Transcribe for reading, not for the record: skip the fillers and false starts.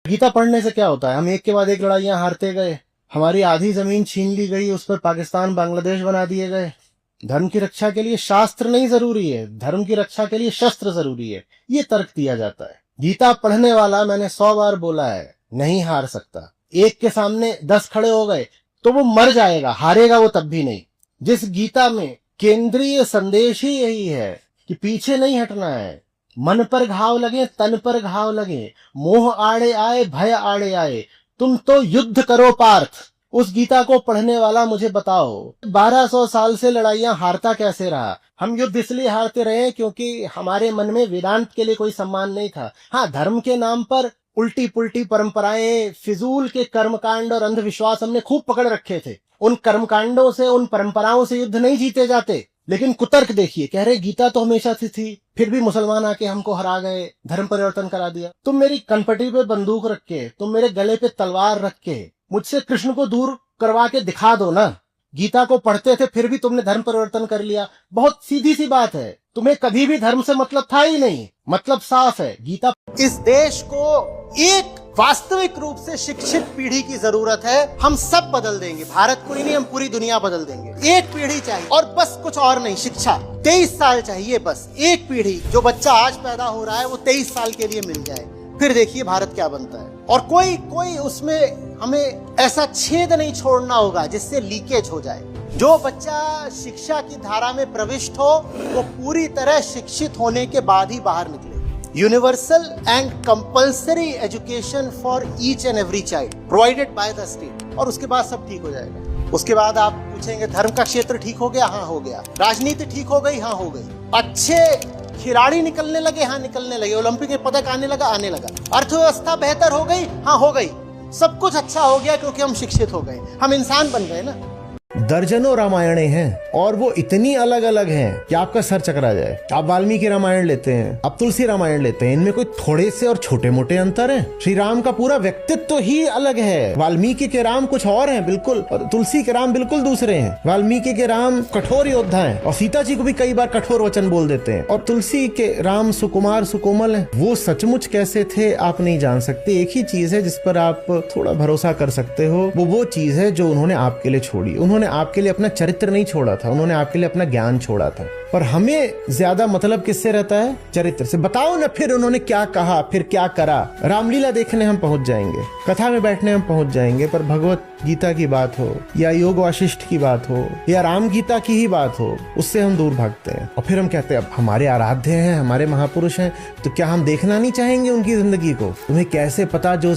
गीता पढ़ने से क्या होता है? हम एक के बाद एक लड़ाइयां हारते गए, हमारी आधी जमीन छीन ली गई, उस पर पाकिस्तान बांग्लादेश बना दिए गए। धर्म की रक्षा के लिए शास्त्र नहीं जरूरी है, धर्म की रक्षा के लिए शस्त्र जरूरी है, ये तर्क दिया जाता है। गीता पढ़ने वाला, मैंने 100 बार बोला है, नहीं हार सकता। एक के सामने 10 खड़े हो गए तो वो मर जाएगा, हारेगा वो तब भी नहीं। जिस गीता में केंद्रीय संदेश ही यही है कि पीछे नहीं हटना है, मन पर घाव लगे तन पर घाव लगे, मोह आड़े आए भय आड़े आए, तुम तो युद्ध करो पार्थ। उस गीता को पढ़ने वाला मुझे बताओ 1200 साल से लड़ाइयां हारता कैसे रहा? हम युद्ध इसलिए हारते रहे क्योंकि हमारे मन में वेदांत के लिए कोई सम्मान नहीं था। हाँ, धर्म के नाम पर उल्टी पुल्टी परंपराएं, फिजूल के कर्मकांड और अंधविश्वास हमने खूब पकड़ रखे थे। उन कर्मकांडों से, उन परंपराओं से युद्ध नहीं जीते जाते। लेकिन कुतर्क देखिए, कह रहे गीता तो हमेशा से थी, फिर भी मुसलमान आके हमको हरा गए, धर्म परिवर्तन करा दिया। तुम मेरी कनपटी पे बंदूक रख के, तुम मेरे गले पे तलवार रख के मुझसे कृष्ण को दूर करवा के दिखा दो ना। गीता को पढ़ते थे फिर भी तुमने धर्म परिवर्तन कर लिया। बहुत सीधी सी बात है, तुम्हें कभी भी धर्म से मतलब था ही नहीं। मतलब साफ है, गीता। इस देश को एक वास्तविक रूप से शिक्षित पीढ़ी की जरूरत है। हम सब बदल देंगे, भारत को ही नहीं, हम पूरी दुनिया बदल देंगे। एक पीढ़ी चाहिए और बस, कुछ और नहीं। शिक्षा 23 साल चाहिए बस, एक पीढ़ी। जो बच्चा आज पैदा हो रहा है वो 23 साल के लिए मिल जाए, फिर देखिए भारत क्या बनता है। और कोई उसमें हमें ऐसा छेद नहीं छोड़ना होगा जिससे लीकेज हो जाए। जो बच्चा शिक्षा की धारा में प्रविष्ट हो वो पूरी तरह शिक्षित होने के बाद ही बाहर निकले। Universal and compulsory education for each and every child provided by the state, और उसके बाद सब ठीक हो जाएगा। उसके बाद आप पूछेंगे धर्म का क्षेत्र ठीक हो गया? हाँ हो गया। राजनीति ठीक हो गई? हाँ हो गई। अच्छे खिलाड़ी निकलने लगे? हाँ निकलने लगे। ओलंपिक में पदक आने लगा? आने लगा। अर्थव्यवस्था बेहतर हो गई? हाँ हो गई। सब कुछ अच्छा हो गया क्योंकि हम शिक्षित हो गए, हम इंसान बन गए ना। दर्जनों रामायणें हैं और वो इतनी अलग अलग हैं कि आपका सर चकरा जाए। आप वाल्मीकि रामायण लेते हैं, आप तुलसी रामायण लेते हैं, इनमें कोई थोड़े से और छोटे मोटे अंतर हैं। श्री राम का पूरा व्यक्तित्व ही अलग है। वाल्मीकि के राम कुछ और हैं बिल्कुल, और तुलसी के राम बिल्कुल दूसरे हैं। वाल्मीकि के राम कठोर योद्धा हैं और सीता जी को भी कई बार कठोर वचन बोल देते हैं, और तुलसी के राम सुकुमार सुकोमल हैं। वो सचमुच कैसे थे आप नहीं जान सकते। एक ही चीज है जिस पर आप थोड़ा भरोसा कर सकते हो, वो चीज है जो उन्होंने आपके लिए छोड़ी। उन्होंने आपके लिए अपना चरित्र नहीं छोड़ा था, उन्होंने आपके लिए अपना ज्ञान छोड़ा था। पर हमें ज्यादा मतलब किससे रहता है? चरित्र से। बताओ ना फिर उन्होंने क्या कहा, फिर क्या करा। रामलीला देखने हम पहुंच जाएंगे, कथा में बैठने हम पहुंच जाएंगे, पर भगवत गीता की बात हो या योग वाशिष्ठ की बात हो या राम गीता की ही बात हो, उससे हम दूर भागते हैं। और फिर हम कहते हैं अब हमारे आराध्य हैं, हमारे महापुरुष हैं, तो क्या हम देखना नहीं चाहेंगे उनकी जिंदगी को? तुम्हें कैसे पता जो